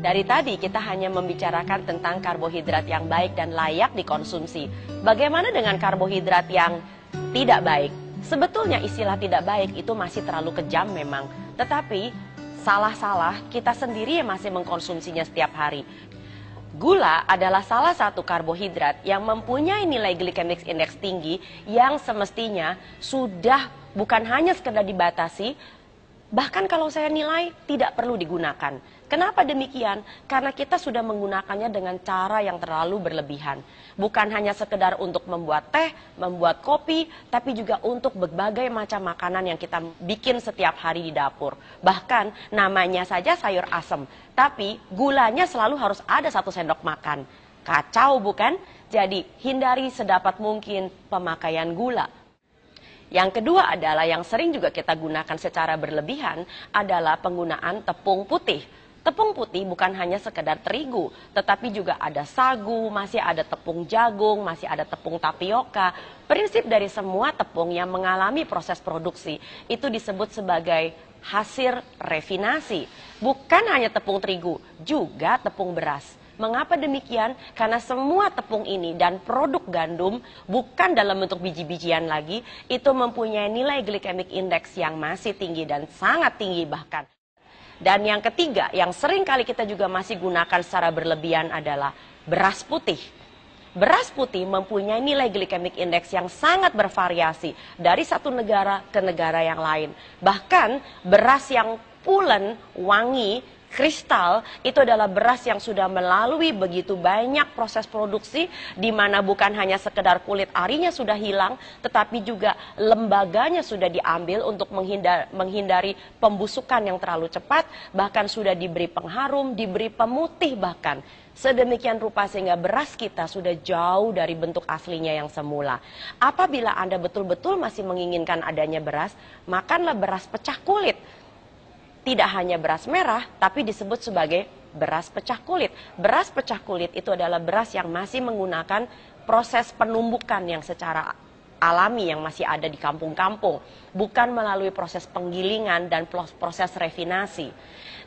Dari tadi kita hanya membicarakan tentang karbohidrat yang baik dan layak dikonsumsi. Bagaimana dengan karbohidrat yang tidak baik? Sebetulnya istilah tidak baik itu masih terlalu kejam memang. Tetapi salah-salah kita sendiri yang masih mengkonsumsinya setiap hari. Gula adalah salah satu karbohidrat yang mempunyai nilai glycemic index tinggi yang semestinya sudah bukan hanya sekedar dibatasi, bahkan kalau saya nilai tidak perlu digunakan. Kenapa demikian? Karena kita sudah menggunakannya dengan cara yang terlalu berlebihan. Bukan hanya sekedar untuk membuat teh, membuat kopi, tapi juga untuk berbagai macam makanan yang kita bikin setiap hari di dapur. Bahkan namanya saja sayur asem, tapi gulanya selalu harus ada 1 sendok makan. Kacau bukan? Jadi hindari sedapat mungkin pemakaian gula. Yang kedua adalah yang sering juga kita gunakan secara berlebihan adalah penggunaan tepung putih. Tepung putih bukan hanya sekedar terigu, tetapi juga ada sagu, masih ada tepung jagung, masih ada tepung tapioka. Prinsip dari semua tepung yang mengalami proses produksi itu disebut sebagai hasil refinasi. Bukan hanya tepung terigu, juga tepung beras. Mengapa demikian? Karena semua tepung ini dan produk gandum bukan dalam bentuk biji-bijian lagi, itu mempunyai nilai glycemic index yang masih tinggi dan sangat tinggi bahkan. Dan yang ketiga, yang sering kali kita juga masih gunakan secara berlebihan adalah beras putih. Beras putih mempunyai nilai glycemic index yang sangat bervariasi dari satu negara ke negara yang lain. Bahkan beras yang pulen, wangi, kristal itu adalah beras yang sudah melalui begitu banyak proses produksi, di mana bukan hanya sekedar kulit arinya sudah hilang, tetapi juga lembaganya sudah diambil untuk menghindari pembusukan yang terlalu cepat, bahkan sudah diberi pengharum, diberi pemutih bahkan. Sedemikian rupa sehingga beras kita sudah jauh dari bentuk aslinya yang semula. Apabila Anda betul-betul masih menginginkan adanya beras, makanlah beras pecah kulit. Tidak hanya beras merah, tapi disebut sebagai beras pecah kulit. Beras pecah kulit itu adalah beras yang masih menggunakan proses penumbukan yang secara alami yang masih ada di kampung-kampung. Bukan melalui proses penggilingan dan proses refinasi.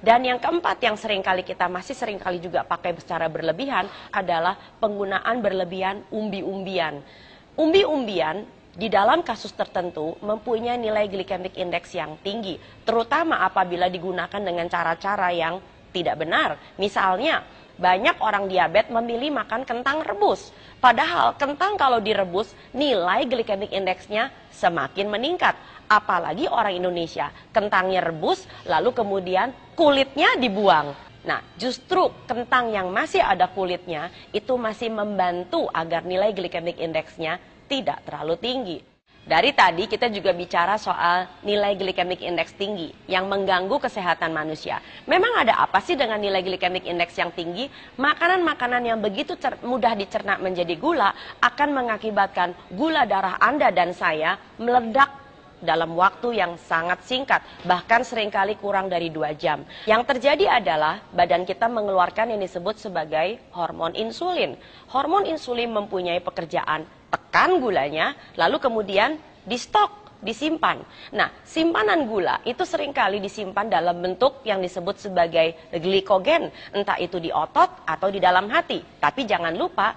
Dan yang keempat yang kita masih seringkali juga pakai secara berlebihan adalah penggunaan berlebihan umbi-umbian. Umbi-umbian di dalam kasus tertentu mempunyai nilai glycemic index yang tinggi, terutama apabila digunakan dengan cara-cara yang tidak benar. Misalnya, banyak orang diabetes memilih makan kentang rebus. Padahal kentang kalau direbus, nilai glycemic index-nya semakin meningkat. Apalagi orang Indonesia, kentangnya rebus, lalu kemudian kulitnya dibuang. Nah, justru kentang yang masih ada kulitnya, itu masih membantu agar nilai glycemic index-nya tidak terlalu tinggi. Dari tadi kita juga bicara soal nilai glycemic index tinggi yang mengganggu kesehatan manusia. Memang ada apa sih dengan nilai glycemic index yang tinggi? Makanan-makanan yang begitu mudah dicerna menjadi gula akan mengakibatkan gula darah Anda dan saya meledak dalam waktu yang sangat singkat, bahkan seringkali kurang dari 2 jam. Yang terjadi adalah badan kita mengeluarkan yang disebut sebagai hormon insulin. Hormon insulin mempunyai pekerjaan tekan gulanya, lalu kemudian di stok, disimpan. Nah, simpanan gula itu seringkali disimpan dalam bentuk yang disebut sebagai glikogen, entah itu di otot atau di dalam hati. Tapi jangan lupa,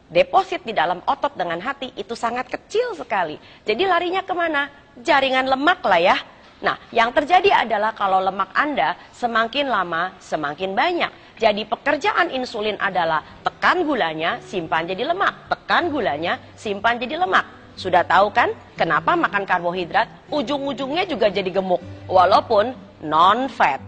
deposit di dalam otot dengan hati itu sangat kecil sekali. Jadi larinya kemana? Jaringan lemak lah ya. Nah, yang terjadi adalah kalau lemak Anda semakin lama semakin banyak. Jadi pekerjaan insulin adalah tekan gulanya, simpan jadi lemak. Tekan gulanya, simpan jadi lemak. Sudah tahu kan kenapa makan karbohidrat ujung-ujungnya juga jadi gemuk, walaupun non-fat.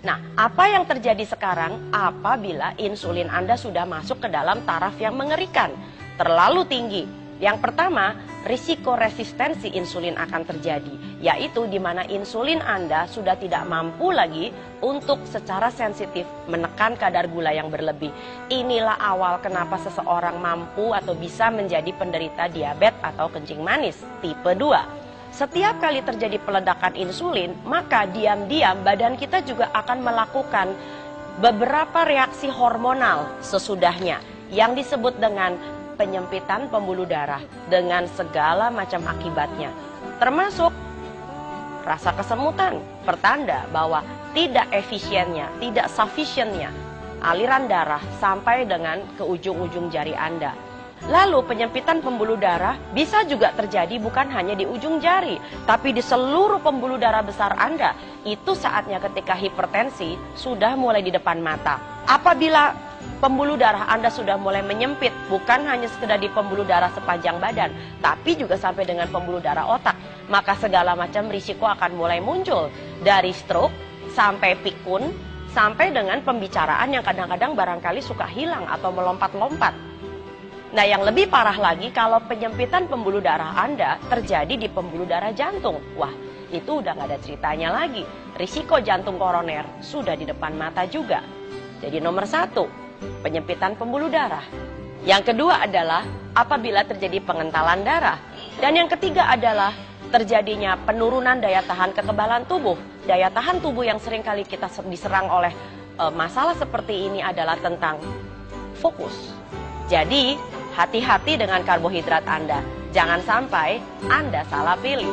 Nah, apa yang terjadi sekarang apabila insulin Anda sudah masuk ke dalam taraf yang mengerikan, terlalu tinggi? Yang pertama, risiko resistensi insulin akan terjadi, yaitu di mana insulin Anda sudah tidak mampu lagi untuk secara sensitif menekan kadar gula yang berlebih. Inilah awal kenapa seseorang mampu atau bisa menjadi penderita diabetes atau kencing manis tipe 2. Setiap kali terjadi peledakan insulin, maka diam-diam badan kita juga akan melakukan beberapa reaksi hormonal sesudahnya yang disebut dengan penyempitan pembuluh darah dengan segala macam akibatnya, termasuk rasa kesemutan, pertanda bahwa tidak efisiennya, tidak sufficientnya aliran darah sampai dengan ke ujung-ujung jari Anda. Lalu penyempitan pembuluh darah bisa juga terjadi bukan hanya di ujung jari, tapi di seluruh pembuluh darah besar Anda. Itu saatnya ketika hipertensi sudah mulai di depan mata. Apabila pembuluh darah Anda sudah mulai menyempit, bukan hanya sekedar di pembuluh darah sepanjang badan, tapi juga sampai dengan pembuluh darah otak, maka segala macam risiko akan mulai muncul. Dari stroke sampai pikun, sampai dengan pembicaraan yang kadang-kadang barangkali suka hilang atau melompat-lompat. Nah, yang lebih parah lagi kalau penyempitan pembuluh darah Anda terjadi di pembuluh darah jantung. Wah, itu udah nggak ada ceritanya lagi. Risiko jantung koroner sudah di depan mata juga. Jadi nomor 1, penyempitan pembuluh darah. Yang kedua adalah apabila terjadi pengentalan darah. Dan yang ketiga adalah terjadinya penurunan daya tahan kekebalan tubuh. Daya tahan tubuh yang seringkali kita diserang oleh masalah seperti ini adalah tentang fokus. Jadi, hati-hati dengan karbohidrat Anda. Jangan sampai Anda salah pilih.